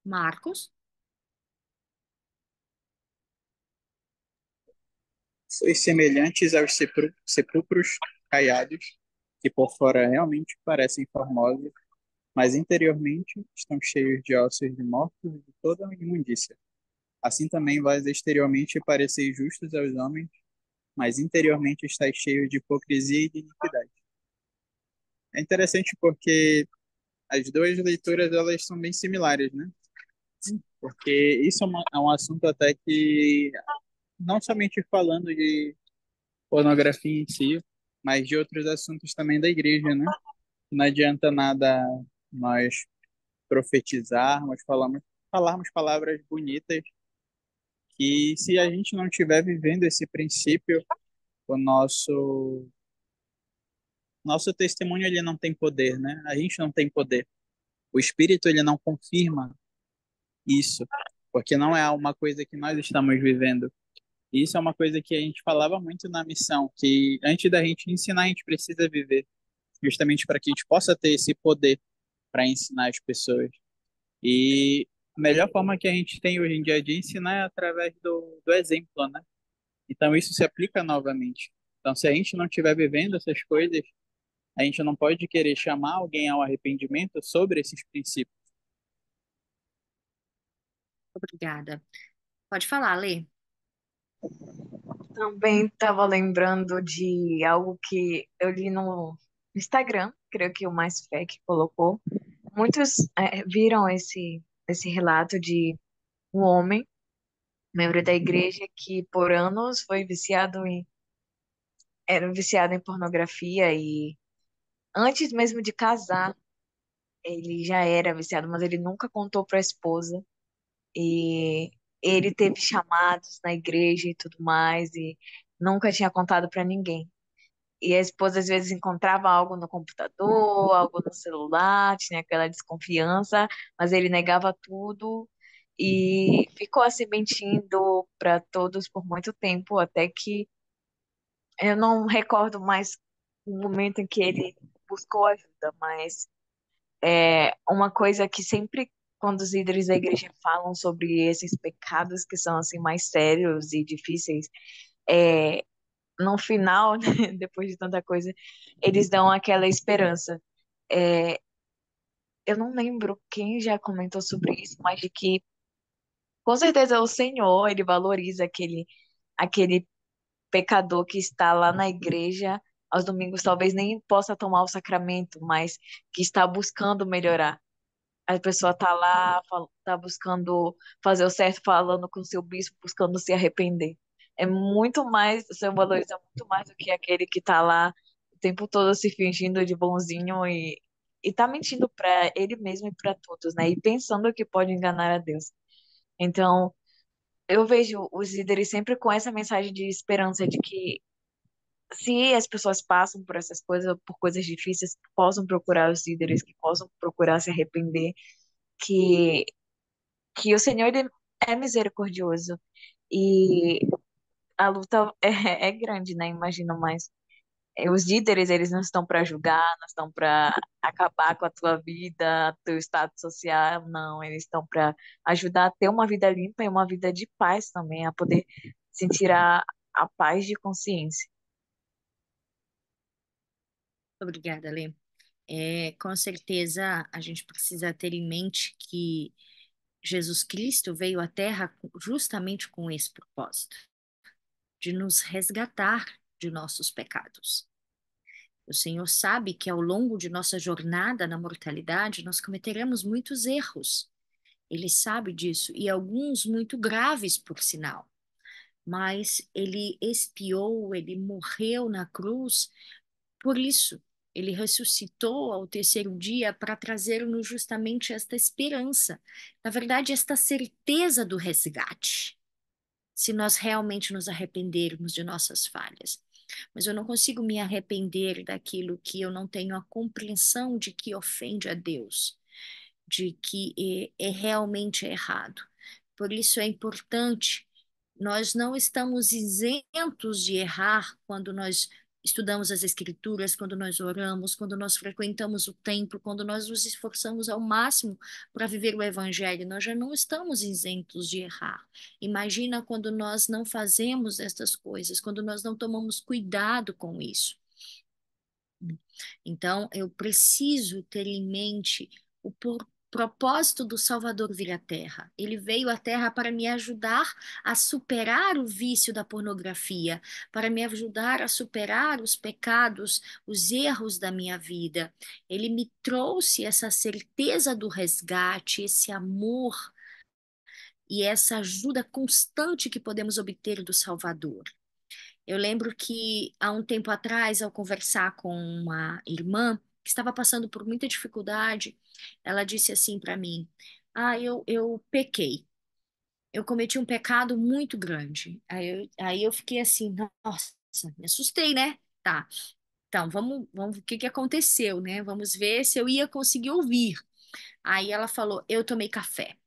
Marcos? Sois semelhantes aos sepulcros caiados, que por fora realmente parecem formosos, mas interiormente estão cheios de ossos de mortos e de toda imundícia. Assim também vós exteriormente pareceis justos aos homens, mas interiormente estáis cheios de hipocrisia e de iniquidade. É interessante porque as duas leituras elas são bem similares, né? Porque isso é um assunto até que não somente falando de pornografia em si, mas de outros assuntos também da igreja, né? Não adianta nada nós profetizarmos, falarmos palavras bonitas, que se a gente não estiver vivendo esse princípio, o nosso testemunho ele não tem poder, né? A gente não tem poder. O Espírito ele não confirma isso, porque não é uma coisa que nós estamos vivendo. E isso é uma coisa que a gente falava muito na missão, que antes da gente ensinar, a gente precisa viver, justamente para que a gente possa ter esse poder para ensinar as pessoas. E a melhor forma que a gente tem hoje em dia de ensinar é através do exemplo, né? Então isso se aplica novamente. Então, se a gente não estiver vivendo essas coisas, a gente não pode querer chamar alguém ao arrependimento sobre esses princípios. Obrigada. Pode falar, Lê. Também estava lembrando de algo que eu li no Instagram, creio que o Mais Fé que colocou. Muitos viram esse relato de um homem, membro da igreja, que por anos era viciado em pornografia e antes mesmo de casar, ele já era viciado, mas ele nunca contou para a esposa. E ele teve chamados na igreja e tudo mais, e nunca tinha contado para ninguém. E a esposa às vezes encontrava algo no computador, algo no celular, tinha aquela desconfiança, mas ele negava tudo e ficou assim mentindo para todos por muito tempo, até que eu não recordo mais o momento em que ele buscou ajuda, mas é uma coisa que sempre quando os líderes da igreja falam sobre esses pecados que são assim mais sérios e difíceis, é, no final, né, depois de tanta coisa, eles dão aquela esperança. É, eu não lembro quem já comentou sobre isso, mas de que com certeza o Senhor, ele valoriza aquele pecador que está lá na igreja aos domingos, talvez nem possa tomar o sacramento, mas que está buscando melhorar. A pessoa está lá, está buscando fazer o certo, falando com o seu bispo, buscando se arrepender. É muito mais, o Senhor valoriza muito mais do que aquele que está lá o tempo todo se fingindo de bonzinho e tá mentindo para ele mesmo e para todos, né? E pensando que pode enganar a Deus. Então, eu vejo os líderes sempre com essa mensagem de esperança de que se as pessoas passam por essas coisas, por coisas difíceis, possam procurar os líderes, que possam procurar se arrepender, que o Senhor ele é misericordioso e a luta é grande, né? Imagino, mas os líderes eles não estão para julgar, não estão para acabar com a tua vida, teu status social, não, eles estão para ajudar a ter uma vida limpa e uma vida de paz também, a poder sentir a paz de consciência. Obrigada, Lê. Com certeza a gente precisa ter em mente que Jesus Cristo veio à Terra justamente com esse propósito, de nos resgatar de nossos pecados. O Senhor sabe que ao longo de nossa jornada na mortalidade nós cometeremos muitos erros. Ele sabe disso, e alguns muito graves, por sinal. Mas ele expiou, ele morreu na cruz por isso. Ele ressuscitou ao terceiro dia para trazer-nos justamente esta esperança, na verdade, esta certeza do resgate, se nós realmente nos arrependermos de nossas falhas. Mas eu não consigo me arrepender daquilo que eu não tenho a compreensão de que ofende a Deus, de que é realmente errado. Por isso é importante, nós não estamos isentos de errar quando nós estudamos as Escrituras, quando nós oramos, quando nós frequentamos o templo, quando nós nos esforçamos ao máximo para viver o Evangelho, nós já não estamos isentos de errar. Imagina quando nós não fazemos estas coisas, quando nós não tomamos cuidado com isso. Então, eu preciso ter em mente o propósito do Salvador vir à Terra. Ele veio à Terra para me ajudar a superar o vício da pornografia, para me ajudar a superar os pecados, os erros da minha vida. Ele me trouxe essa certeza do resgate, esse amor e essa ajuda constante que podemos obter do Salvador. Eu lembro que há um tempo atrás, ao conversar com uma irmã que estava passando por muita dificuldade, ela disse assim para mim: Ah, eu pequei, eu cometi um pecado muito grande. Aí eu fiquei assim: Nossa, me assustei, né? Tá, então vamos, o que que aconteceu, né? Vamos ver se eu ia conseguir ouvir. Aí ela falou: Eu tomei café.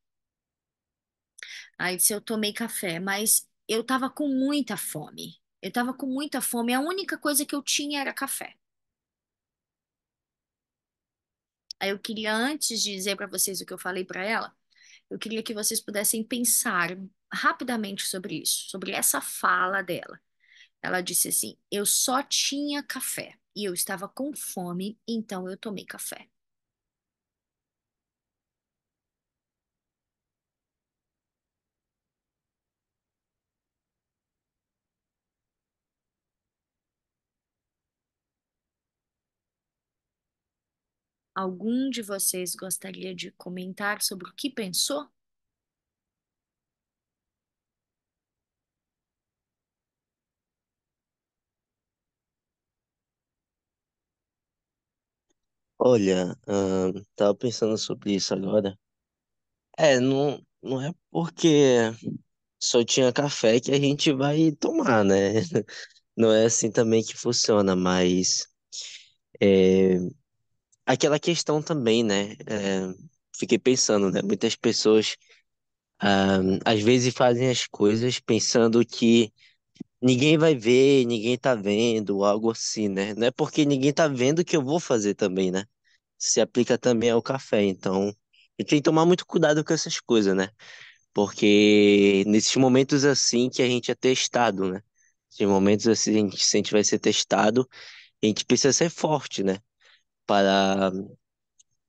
Aí disse, eu tomei café, mas eu tava com muita fome. Eu tava com muita fome. A única coisa que eu tinha era café. Aí eu queria, antes de dizer para vocês o que eu falei para ela, eu queria que vocês pudessem pensar rapidamente sobre isso, sobre essa fala dela. Ela disse assim: Eu só tinha café e eu estava com fome, então eu tomei café. Algum de vocês gostaria de comentar sobre o que pensou? Olha, tava pensando sobre isso agora. Não é porque só tinha café que a gente vai tomar, né? não é assim também que funciona, mas é, aquela questão também, né? Fiquei pensando, né? Muitas pessoas às vezes fazem as coisas pensando que ninguém vai ver, ninguém tá vendo, algo assim, né? Não é porque ninguém tá vendo que eu vou fazer também, né? Se aplica também ao café, então a gente tem que tomar muito cuidado com essas coisas, né? Porque nesses momentos assim que a gente é testado, né? Nesses momentos assim, se a gente vai ser testado, a gente precisa ser forte, né? Para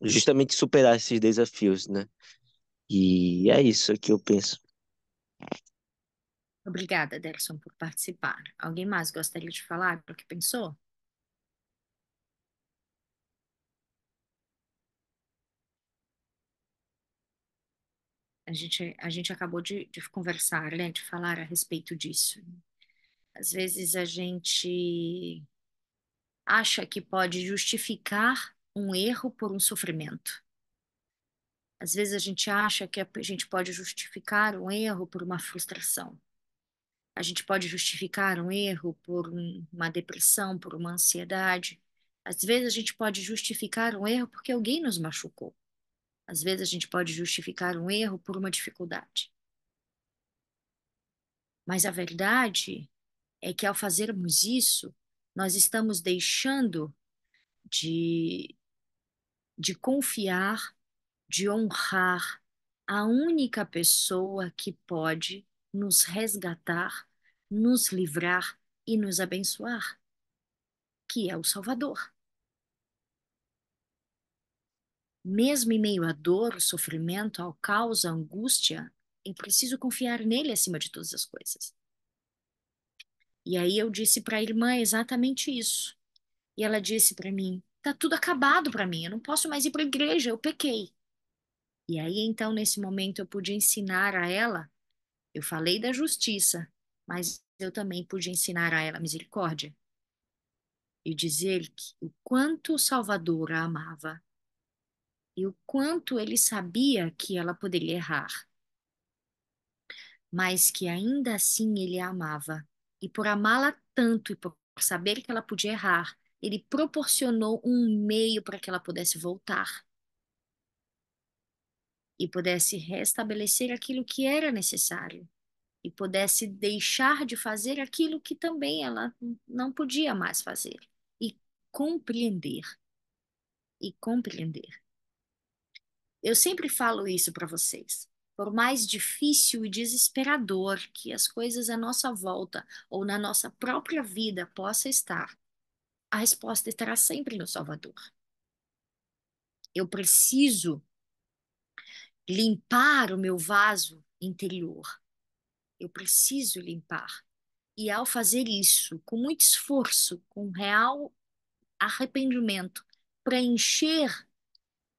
justamente superar esses desafios, né? E é isso que eu penso. Obrigada, Derson, por participar. Alguém mais gostaria de falar o que pensou? A gente acabou de conversar, né, de falar a respeito disso. Às vezes a gente acha que pode justificar um erro por um sofrimento. Às vezes a gente acha que a gente pode justificar um erro por uma frustração. A gente pode justificar um erro por uma depressão, por uma ansiedade. Às vezes a gente pode justificar um erro porque alguém nos machucou. Às vezes a gente pode justificar um erro por uma dificuldade. Mas a verdade é que ao fazermos isso, nós estamos deixando de, de confiar, de honrar a única pessoa que pode nos resgatar, nos livrar e nos abençoar, que é o Salvador. Mesmo em meio à dor, sofrimento, ao caos, à angústia, eu preciso confiar nele acima de todas as coisas. E aí eu disse para a irmã exatamente isso. E ela disse para mim: tá tudo acabado para mim, eu não posso mais ir para a igreja, eu pequei. E aí então nesse momento eu pude ensinar a ela, eu falei da justiça, mas eu também pude ensinar a ela a misericórdia e dizer que o quanto o Salvador a amava e o quanto ele sabia que ela poderia errar, mas que ainda assim ele a amava. E por amá-la tanto e por saber que ela podia errar, ele proporcionou um meio para que ela pudesse voltar e pudesse restabelecer aquilo que era necessário e pudesse deixar de fazer aquilo que também ela não podia mais fazer e compreender e compreender. Eu sempre falo isso para vocês. Por mais difícil e desesperador que as coisas à nossa volta ou na nossa própria vida possa estar, a resposta estará sempre no Salvador. Eu preciso limpar o meu vaso interior. Eu preciso limpar. E ao fazer isso, com muito esforço, com real arrependimento, preencher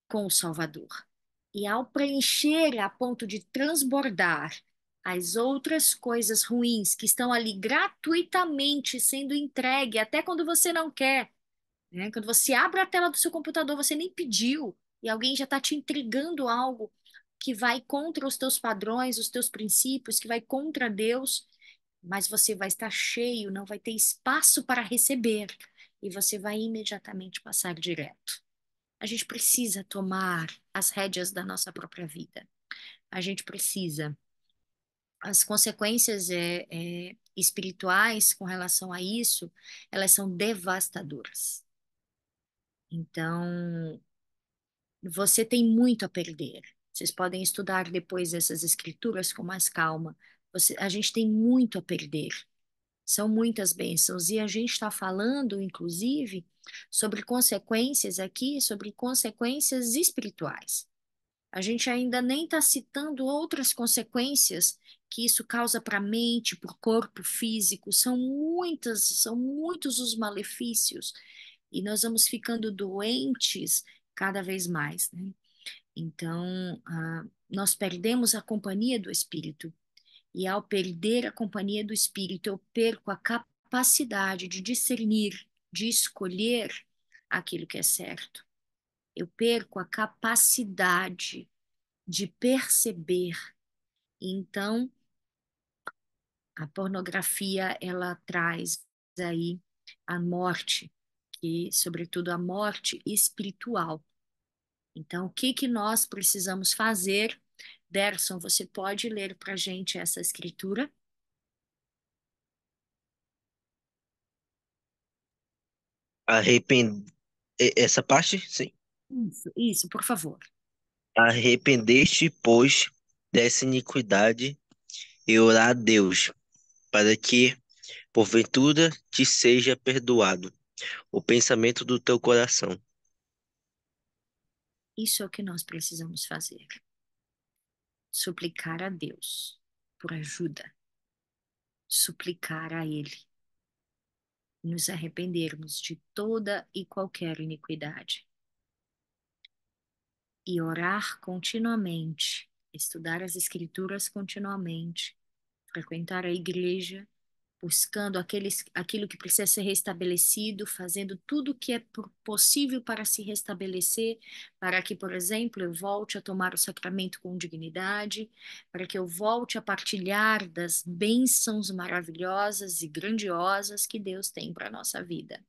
com o Salvador. E ao preencher a ponto de transbordar as outras coisas ruins que estão ali gratuitamente sendo entregue, até quando você não quer, né? Quando você abre a tela do seu computador, você nem pediu, e alguém já está te entregando algo que vai contra os teus padrões, os teus princípios, que vai contra Deus, mas você vai estar cheio, não vai ter espaço para receber, e você vai imediatamente passar direto. A gente precisa tomar as rédeas da nossa própria vida. A gente precisa. As consequências espirituais com relação a isso, elas são devastadoras. Então, você tem muito a perder. Vocês podem estudar depois essas escrituras com mais calma. A gente tem muito a perder. São muitas bênçãos. E a gente está falando, inclusive, sobre consequências aqui, sobre consequências espirituais. A gente ainda nem está citando outras consequências que isso causa para a mente, para o corpo físico. São muitos os malefícios. E nós vamos ficando doentes cada vez mais, né? Então, nós perdemos a companhia do Espírito. E ao perder a companhia do Espírito, eu perco a capacidade de discernir, de escolher aquilo que é certo. Eu perco a capacidade de perceber. Então, a pornografia, ela traz aí a morte, que, sobretudo, a morte espiritual. Então, o que que nós precisamos fazer? Derson, você pode ler para a gente essa escritura? Arrepend... Essa parte? Sim. Isso, por favor. Arrependeste, pois, dessa iniquidade e orar a Deus, para que, porventura, te seja perdoado o pensamento do teu coração. Isso é o que nós precisamos fazer. Suplicar a Deus por ajuda, suplicar a Ele, nos arrependermos de toda e qualquer iniquidade e orar continuamente, estudar as Escrituras continuamente, frequentar a igreja, buscando aquilo que precisa ser restabelecido, fazendo tudo o que é possível para se restabelecer, para que, por exemplo, eu volte a tomar o sacramento com dignidade, para que eu volte a partilhar das bênçãos maravilhosas e grandiosas que Deus tem para a nossa vida.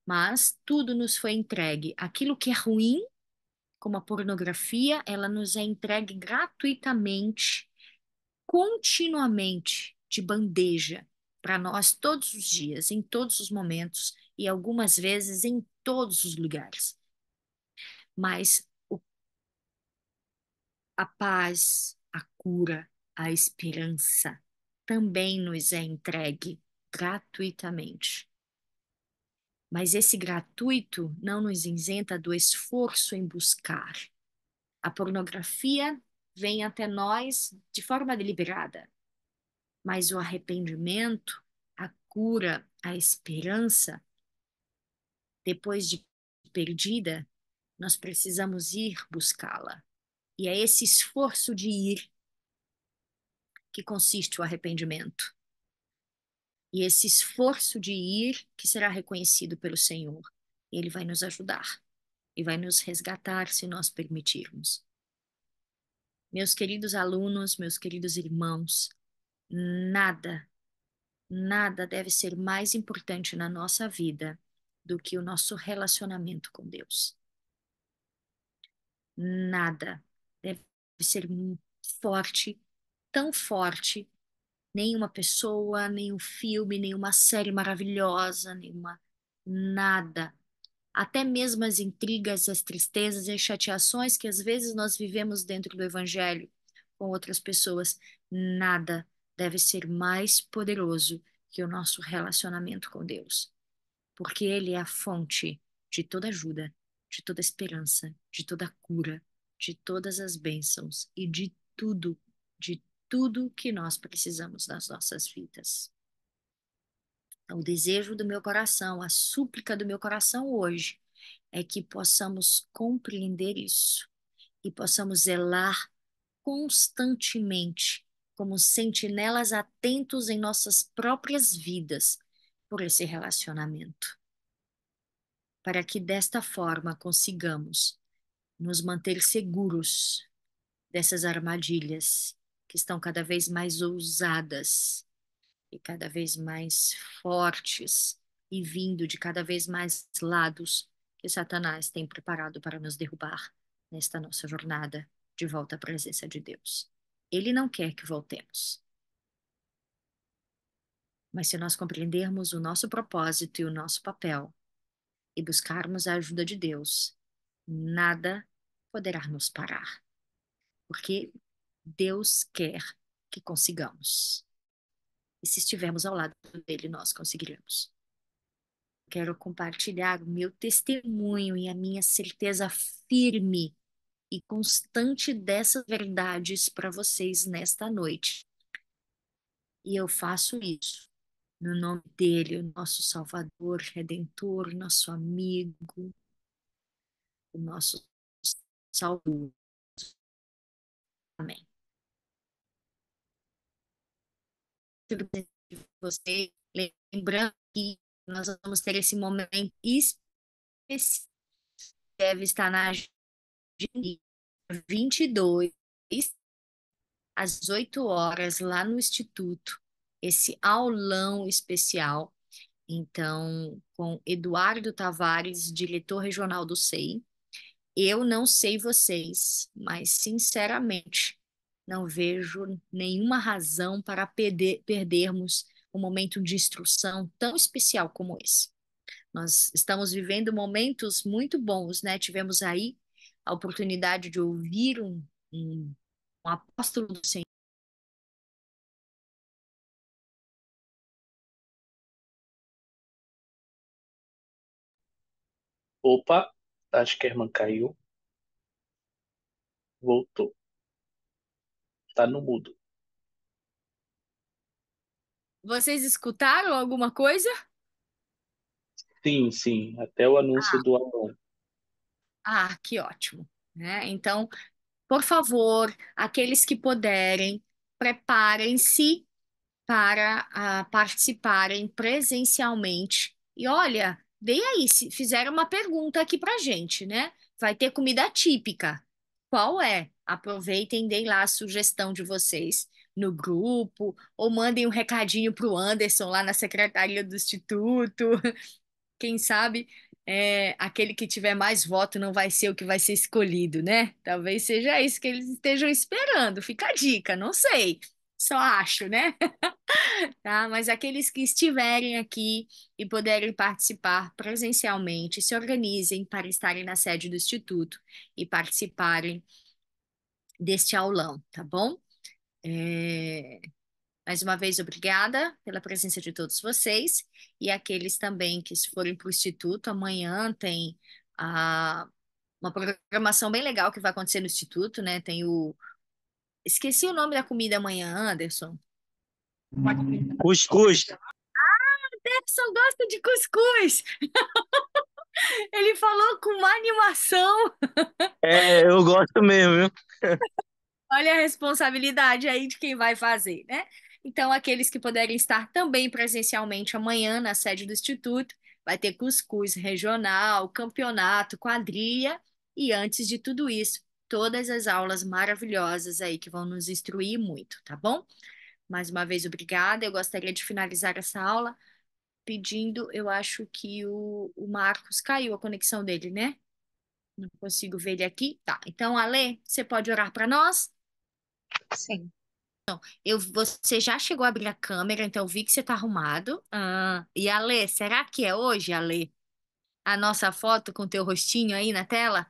Mas tudo nos foi entregue. Aquilo que é ruim, como a pornografia, ela nos é entregue gratuitamente, continuamente, de bandeja, para nós todos os dias, em todos os momentos e algumas vezes em todos os lugares. Mas a paz, a cura, a esperança também nos é entregue gratuitamente. Mas esse gratuito não nos isenta do esforço em buscar. A pornografia vem até nós de forma deliberada, mas o arrependimento, a cura, a esperança, depois de perdida, nós precisamos ir buscá-la. E é esse esforço de ir que consiste o arrependimento. E esse esforço de ir que será reconhecido pelo Senhor. Ele vai nos ajudar e vai nos resgatar se nós permitirmos. Meus queridos alunos, meus queridos irmãos, nada, nada deve ser mais importante na nossa vida do que o nosso relacionamento com Deus. Nada deve ser forte, tão forte, nenhuma pessoa, nenhum filme, nenhuma série maravilhosa, nada. Até mesmo as intrigas, as tristezas e as chateações que às vezes nós vivemos dentro do Evangelho com outras pessoas, nada deve ser mais poderoso que o nosso relacionamento com Deus, porque Ele é a fonte de toda ajuda, de toda esperança, de toda cura, de todas as bênçãos e de tudo que nós precisamos nas nossas vidas. O desejo do meu coração, a súplica do meu coração hoje é que possamos compreender isso e possamos zelar constantemente como sentinelas atentos em nossas próprias vidas por esse relacionamento, para que desta forma consigamos nos manter seguros dessas armadilhas que estão cada vez mais ousadas e cada vez mais fortes e vindo de cada vez mais lados que Satanás tem preparado para nos derrubar nesta nossa jornada de volta à presença de Deus. Ele não quer que voltemos. Mas se nós compreendermos o nosso propósito e o nosso papel e buscarmos a ajuda de Deus, nada poderá nos parar, porque Deus quer que consigamos. E se estivermos ao lado dele, nós conseguiremos. Quero compartilhar o meu testemunho e a minha certeza firme e constante dessas verdades para vocês nesta noite. E eu faço isso no nome dele, o nosso Salvador, Redentor, nosso amigo, o nosso Salvador. Amém. Você, lembrando que nós vamos ter esse momento específico, deve estar na agenda 22, às 8 horas, lá no Instituto, esse aulão especial Então, com Eduardo Tavares, diretor regional do SEI. Eu não sei vocês, mas sinceramente não vejo nenhuma razão para perdermos um momento de instrução tão especial como esse. Nós estamos vivendo momentos muito bons, né? Tivemos aí a oportunidade de ouvir um apóstolo do Senhor. Opa, acho que a irmã caiu. Voltou. Tá no mudo. Vocês escutaram alguma coisa? Sim, sim. Até o anúncio do Alon. Ah, que ótimo, né? Então, por favor, aqueles que puderem, preparem-se para participarem presencialmente. E olha, vem aí, se fizeram uma pergunta aqui pra gente, né? Vai ter comida típica. Qual é? Aproveitem, deem lá a sugestão de vocês no grupo, ou mandem um recadinho para o Anderson lá na secretaria do Instituto. Quem sabe aquele que tiver mais voto não vai ser o que vai ser escolhido, né? Talvez seja isso que eles estejam esperando. Fica a dica, não sei. Só acho, né? Tá? Mas aqueles que estiverem aqui e puderem participar presencialmente, se organizem para estarem na sede do Instituto e participarem deste aulão, tá bom? É, Mais uma vez, obrigada pela presença de todos vocês e aqueles também que, se forem para o Instituto, amanhã tem uma programação bem legal que vai acontecer no Instituto, né? Tem o. Esqueci o nome da comida amanhã, Anderson. Cuscuz. Anderson gosta de cuscuz! Ele falou com uma animação. É, eu gosto mesmo, viu? Olha a responsabilidade aí de quem vai fazer, né? Então, aqueles que puderem estar também presencialmente amanhã na sede do Instituto, vai ter cuscuz regional, campeonato, quadrilha e antes de tudo isso, todas as aulas maravilhosas aí que vão nos instruir muito, tá bom? Mais uma vez, obrigada. Eu gostaria de finalizar essa aula pedindo, eu acho que o Marcos caiu a conexão dele, né? Não consigo ver ele aqui. Tá. Então, Ale, você pode orar para nós? Sim. Você já chegou a abrir a câmera, então eu vi que você tá arrumado. E Ale, será que é hoje, Ale? A nossa foto com teu rostinho aí na tela?